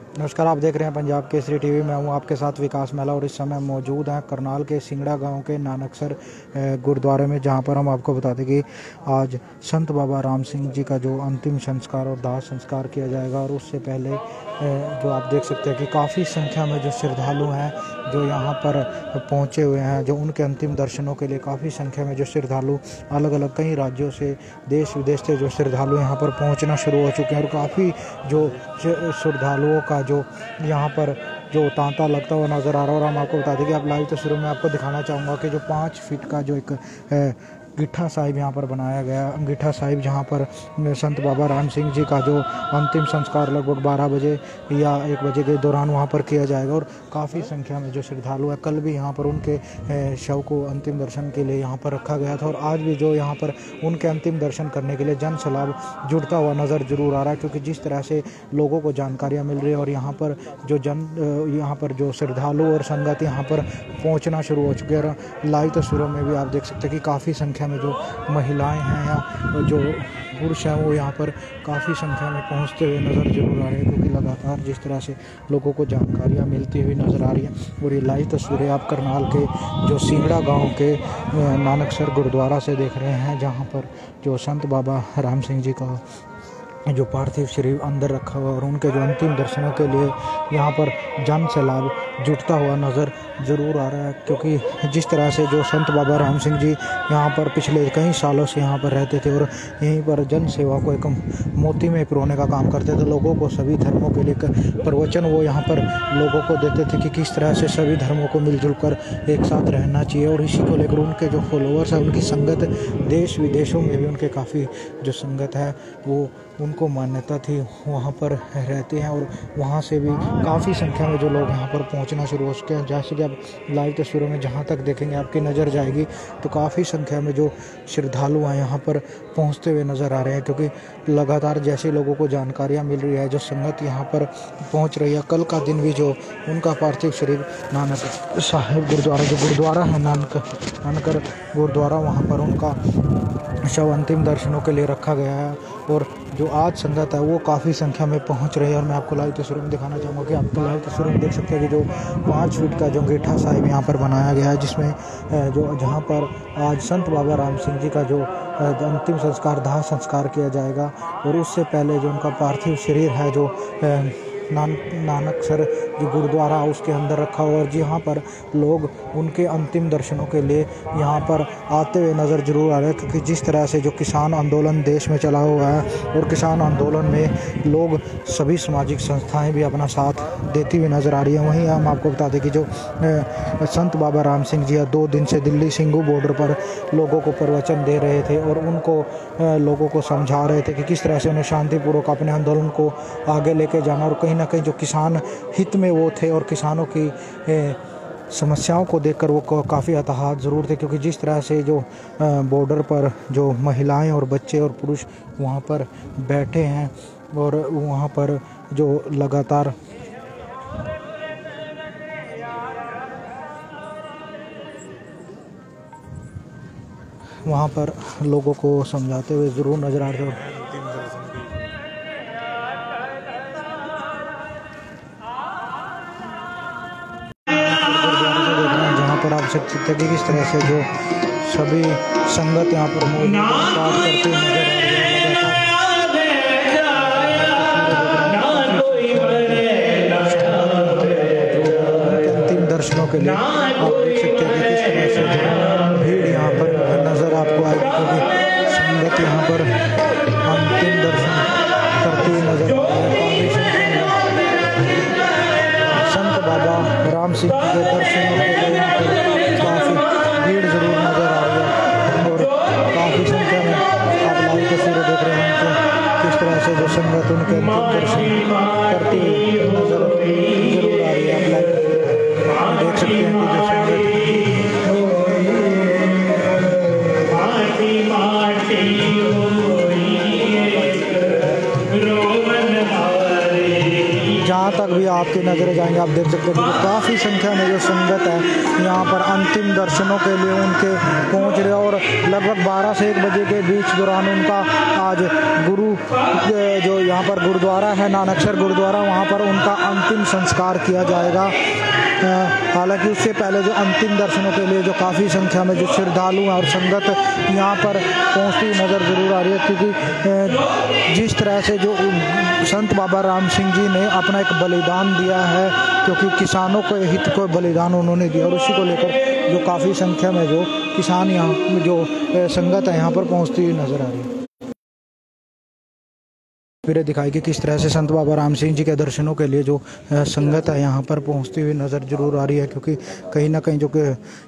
नमस्कार, आप देख रहे हैं पंजाब केसरी टीवी। मैं हूं आपके साथ विकास मेला और इस समय मौजूद हैं करनाल के सिंगड़ा गांव के नानकसर गुरुद्वारे में, जहां पर हम आपको बता दें कि आज संत बाबा राम सिंह जी का जो अंतिम संस्कार और दाह संस्कार किया जाएगा। और उससे पहले जो आप देख सकते हैं कि काफ़ी संख्या में जो श्रद्धालु हैं जो यहाँ पर पहुँचे हुए हैं, जो उनके अंतिम दर्शनों के लिए काफ़ी संख्या में जो श्रद्धालु अलग अलग कई राज्यों से, देश विदेश से जो श्रद्धालु यहाँ पर पहुँचना शुरू हो चुके हैं। और काफ़ी जो श्रद्धालुओं का जो यहाँ पर जो तांता लगता हुआ नज़र आ रहा है। और हम आपको बता दें कि आप लाइव तस्वीरों में आपको दिखाना चाहूँगा कि जो 5 फीट का जो एक अंगीठा साहिब यहाँ पर बनाया गया, अंगीठा साहिब जहाँ पर संत बाबा राम सिंह जी का जो अंतिम संस्कार लगभग 12 बजे या 1 बजे के दौरान वहाँ पर किया जाएगा। और काफ़ी संख्या में जो श्रद्धालु है, कल भी यहाँ पर उनके शव को अंतिम दर्शन के लिए यहाँ पर रखा गया था। और आज भी जो यहाँ पर उनके अंतिम दर्शन करने के लिए जन सैलाब जुड़ता हुआ नज़र जरूर आ रहा है, क्योंकि जिस तरह से लोगों को जानकारियाँ मिल रही है और यहाँ पर यहाँ पर जो श्रद्धालु और संगत यहाँ पर पहुँचना शुरू हो चुके हैं। लाइव तस्वीरों में भी आप देख सकते हैं कि काफ़ी संख्या में जो महिलाएं हैं या जो पुरुष हैं वो यहाँ पर काफ़ी संख्या में पहुँचते हुए नज़र जरूर आ रहे हैं, क्योंकि लगातार जिस तरह से लोगों को जानकारियाँ मिलती हुई नज़र आ रही हैं। और ये लाइव तस्वीरें आप करनाल के जो सिंगड़ा गांव के नानकसर गुरुद्वारा से देख रहे हैं, जहाँ पर जो संत बाबा राम सिंह जी का जो पार्थिव शरीर अंदर रखा हुआ और उनके जो अंतिम दर्शनों के लिए यहाँ पर जन सैलाब जुटता हुआ नज़र ज़रूर आ रहा है। क्योंकि जिस तरह से जो संत बाबा राम सिंह जी यहाँ पर पिछले कई सालों से यहाँ पर रहते थे और यहीं पर जन सेवा को एक मोती में पिरोने का काम करते थे, लोगों को सभी धर्मों के लिए प्रवचन वो यहाँ पर लोगों को देते थे कि किस तरह से सभी धर्मों को मिलजुल कर एक साथ रहना चाहिए। और इसी को लेकर उनके जो फॉलोअर्स हैं, उनकी संगत देश विदेशों में भी उनके काफ़ी जो संगत है वो उनको मान्यता थी, वहाँ पर रहते हैं। और वहाँ से भी काफ़ी संख्या में जो लोग यहाँ पर पहुँचना शुरू हो चुके हैं। जैसे कि आप लाइव तस्वीरों में जहाँ तक देखेंगे आपकी नज़र जाएगी तो काफ़ी संख्या में जो श्रद्धालु हैं यहाँ पर पहुँचते हुए नज़र आ रहे हैं, क्योंकि लगातार जैसे लोगों को जानकारियाँ मिल रही है, जो संगत यहाँ पर पहुँच रही है। कल का दिन भी जो उनका पार्थिव शरीर नानक साहिब गुरुद्वारा, जो गुरुद्वारा है नानकर गुरुद्वारा, वहाँ पर उनका शव अंतिम दर्शनों के लिए रखा गया है। और जो आज संगत है वो काफ़ी संख्या में पहुंच रही है। और मैं आपको लाइव तस्वीरों में दिखाना चाहूँगा कि आप लाइव तस्वीरों में देख सकते हैं कि जो 5 फीट का जो अंगीठा साहिब यहाँ पर बनाया गया है, जिसमें जो जहाँ पर आज संत बाबा राम सिंह जी का जो अंतिम संस्कार दाह संस्कार किया जाएगा। और उससे पहले जो उनका पार्थिव शरीर है जो नानकसर जो गुरुद्वारा उसके अंदर रखा हुआ, और जहाँ पर लोग उनके अंतिम दर्शनों के लिए यहाँ पर आते हुए नज़र जरूर आ रहे हैं। क्योंकि जिस तरह से जो किसान आंदोलन देश में चला हुआ है और किसान आंदोलन में लोग सभी सामाजिक संस्थाएं भी अपना साथ देती हुई नज़र आ रही है। वहीं हम आपको बता दें कि जो संत बाबा राम सिंह जी 2 दिन से दिल्ली सिंघू बॉर्डर पर लोगों को प्रवचन दे रहे थे और उनको लोगों को समझा रहे थे कि किस तरह से उन्हें शांतिपूर्वक अपने आंदोलन को आगे लेके जाना। और कहीं ना कहीं जो किसान हित में वो थे और किसानों की समस्याओं को देखकर वो काफ़ी हताहत ज़रूर थे, क्योंकि जिस तरह से जो बॉर्डर पर जो महिलाएं और बच्चे और पुरुष वहाँ पर बैठे हैं और वहाँ पर जो लगातार वहाँ पर लोगों को समझाते हुए ज़रूर नज़र आ रहे थे। जहाँ पर आप देख सकते हैं कि किस तरह से जो सभी संगत यहाँ पर मौजूद पाठ करते नजर आ रही है। अंतिम दर्शनों के लिए आप देख सकते हैं कि किस तरह से जो भीड़ यहाँ पर नजर आपको आएगी, क्योंकि संगत यहाँ पर अंतिम दर्शन करती हुई नजर आ रही है। संत बाबा राम सिंह के दर्शनों के लिए यहाँ पर काफ़ी भीड़ जरूर नज़र आ रही है। और काफ़ी संख्या में आप लाइव तस्वीरें देख रहे हैं कि किस तरह से जो संगत उनके अंतिम दर्शन करती हुई नज़र जरूर आ रही है। आप लाइव देख सकते हैं कि जो संगत जहाँ जहाँ तक भी आपकी नज़रें जाएंगे आप देख सकते हैं कि काफ़ी संख्या में जो संगत है यहाँ पर अंतिम दर्शनों के लिए उनके पहुँच रहे और लगभग 12 से 1 बजे के बीच दौरान उनका आज गुरु जो यहाँ पर गुरुद्वारा है नानकसर गुरुद्वारा, वहाँ पर उनका अंतिम संस्कार किया जाएगा। हालांकि उससे पहले जो अंतिम दर्शनों के लिए जो काफ़ी संख्या में जो श्रद्धालु और संगत यहाँ पर पहुँचती हुई नज़र ज़रूर आ रही है, क्योंकि जिस तरह से जो संत बाबा राम सिंह जी ने अपना एक बलिदान दिया है, क्योंकि किसानों के हित को बलिदान उन्होंने दिया और उसी को लेकर जो काफ़ी संख्या में जो किसान यहाँ जो संगत है यहाँ पर पहुँचती हुई नज़र आ रही है। फिर दिखाई कि किस तरह से संत बाबा राम सिंह जी के दर्शनों के लिए जो संगत है यहाँ पर पहुँचती हुई नज़र जरूर आ रही है, क्योंकि कहीं ना कहीं जो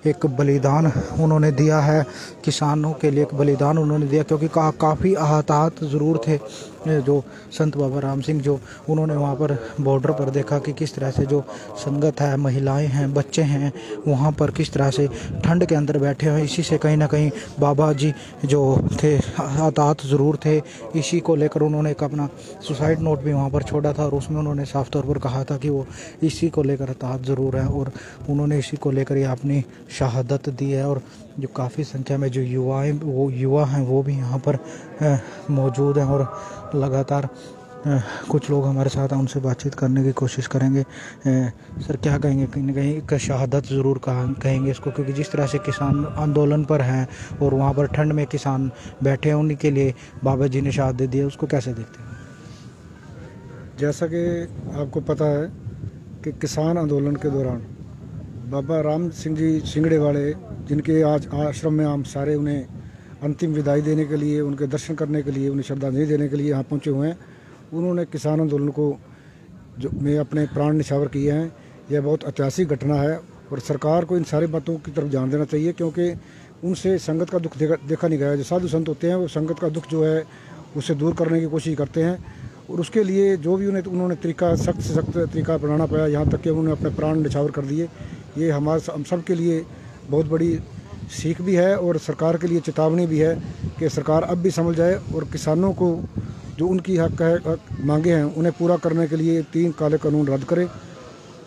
एक बलिदान उन्होंने दिया है, किसानों के लिए एक बलिदान उन्होंने दिया, क्योंकि काफ़ी आहतात ज़रूर थे जो संत बाबा राम सिंह, जो उन्होंने वहाँ पर बॉर्डर पर देखा कि किस तरह से जो संगत है, महिलाएं हैं, बच्चे हैं, वहाँ पर किस तरह से ठंड के अंदर बैठे हैं। इसी से कहीं ना कहीं बाबा जी जो थे आहतात ज़रूर थे। इसी को लेकर उन्होंने एक अपना सुसाइड नोट भी वहाँ पर छोड़ा था और उसमें उन्होंने साफ तौर पर कहा था कि वो इसी को लेकर आहतात ज़रूर है और उन्होंने इसी को लेकर ये अपनी शहादत दी है। और जो काफ़ी संख्या में जो युवा हैं वो भी यहाँ पर मौजूद हैं और लगातार कुछ लोग हमारे साथ हैं, उनसे बातचीत करने की कोशिश करेंगे। सर क्या कहेंगे, कहीं ना कहीं एक शहादत ज़रूर कहेंगे इसको, क्योंकि जिस तरह से किसान आंदोलन पर हैं और वहाँ पर ठंड में किसान बैठे हैं, उन्हीं के लिए बाबा जी ने शहादत दी है, उसको कैसे देखते हैं? जैसा कि आपको पता है कि किसान आंदोलन के दौरान बाबा राम सिंह जी सिंगड़े वाले, जिनके आज आश्रम में हम सारे उन्हें अंतिम विदाई देने के लिए, उनके दर्शन करने के लिए, उन्हें श्रद्धांजलि देने के लिए यहाँ पहुँचे हुए हैं, उन्होंने किसान आंदोलन को जो में अपने प्राण न्यौछावर किए हैं। यह बहुत ऐतिहासिक घटना है और सरकार को इन सारी बातों की तरफ ध्यान देना चाहिए, क्योंकि उनसे संगत का दुख देखा नहीं गया। जो साधु संत होते हैं वो संगत का दुख जो है उससे दूर करने की कोशिश करते हैं और उसके लिए जो भी उन्होंने तरीका सख्त से सख्त तरीका अपनाना पाया, यहाँ तक कि उन्होंने अपने प्राण न्यौछावर कर दिए। ये हम सब के लिए बहुत बड़ी सीख भी है और सरकार के लिए चेतावनी भी है कि सरकार अब भी समझ जाए और किसानों को जो उनकी हक मांगे हैं उन्हें पूरा करने के लिए 3 काले कानून रद्द करे।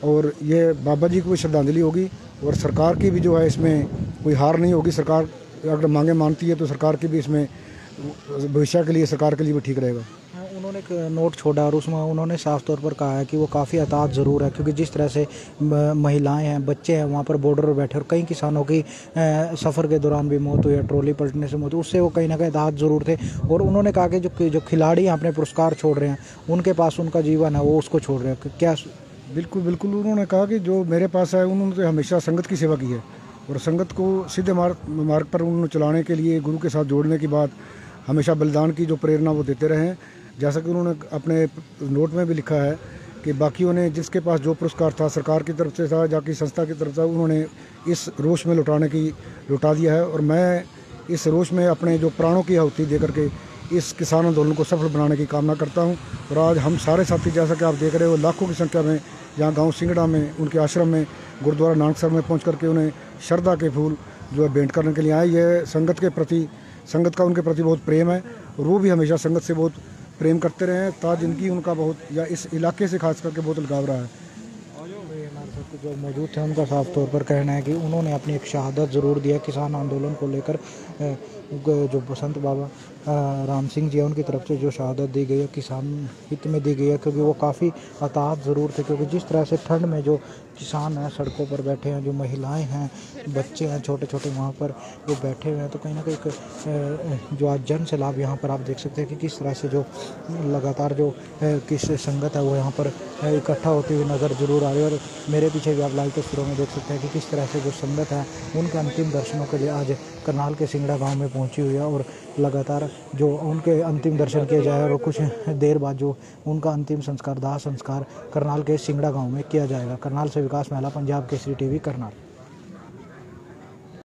और ये बाबा जी को भी श्रद्धांजलि होगी और सरकार की भी जो है इसमें कोई हार नहीं होगी। सरकार अगर मांगे मानती है तो सरकार की भी इसमें भविष्य के लिए सरकार के लिए भी ठीक रहेगा। उन्होंने एक नोट छोड़ा और उसमें उन्होंने साफ तौर पर कहा है कि वो काफ़ी आहतात ज़रूर है, क्योंकि जिस तरह से महिलाएं हैं, बच्चे हैं, वहाँ पर बॉर्डर पर बैठे और कई किसानों की सफ़र के दौरान भी मौत हुई है, ट्रॉली पलटने से मौत हुई, उससे वो कहीं ना कहीं आहतात ज़रूर थे। और उन्होंने कहा कि जो खिलाड़ी अपने पुरस्कार छोड़ रहे हैं, उनके पास उनका जीवन है, वो उसको छोड़ रहे हैं। क्या? बिल्कुल उन्होंने कहा कि जो मेरे पास है उन्होंने तो हमेशा संगत की सेवा की है और संगत को सीधे मार्ग पर उन्होंने चलाने के लिए, गुरु के साथ जोड़ने की बात, हमेशा बलिदान की जो प्रेरणा वो देते रहे हैं। जैसा कि उन्होंने अपने नोट में भी लिखा है कि बाकियों ने जिसके पास जो पुरस्कार था, सरकार की तरफ से था, जाकि संस्था की तरफ से, उन्होंने इस रोष में लौटा दिया है। और मैं इस रोष में अपने जो प्राणों की आहुति दे करके इस किसान आंदोलन को सफल बनाने की कामना करता हूं। और आज हम सारे साथी, जैसा कि आप देख रहे हो, लाखों की संख्या में यहाँ गांव सिंगड़ा में उनके आश्रम में गुरुद्वारा नानकसर में पहुंच करके उन्हें श्रद्धा के फूल जो है भेंट करने के लिए आए। यह संगत का उनके प्रति बहुत प्रेम है और वो भी हमेशा संगत से बहुत प्रेम करते रहे हैं। ताज जिनकी उनका बहुत, या इस इलाके से खास करके बहुत लगाव रहा है। हमारे साथ जो मौजूद थे उनका साफ तौर पर कहना है कि उन्होंने अपनी एक शहादत ज़रूर दिया किसान आंदोलन को लेकर। जो संत बाबा राम सिंह जी है उनकी तरफ से जो शहादत दी गई है किसान हित में दी गई है, क्योंकि वो काफ़ी आहतात ज़रूर थे, क्योंकि जिस तरह से ठंड में जो किसान हैं सड़कों पर बैठे हैं, जो महिलाएं हैं, बच्चे हैं छोटे छोटे वहाँ पर वो बैठे हुए हैं, तो कहीं ना कहीं जो आज जन सैलाब यहाँ पर आप देख सकते हैं कि किस तरह से जो लगातार जो किस संगत है वो यहाँ पर इकट्ठा होती हुई नज़र ज़रूर आ रही है। और मेरे पीछे भी आप लाइव तस्वीरों में देख सकते हैं कि किस तरह से जो संगत है उनके अंतिम दर्शनों के लिए आज करनाल के सिंगड़ा गाँव में पहुँची हुई है और लगातार जो उनके अंतिम दर्शन किए जाए और कुछ देर बाद जो उनका अंतिम संस्कार, दाह संस्कार करनाल के सिंगड़ा गांव में किया जाएगा। करनाल से विकास महला, पंजाब केसरी टीवी, करनाल।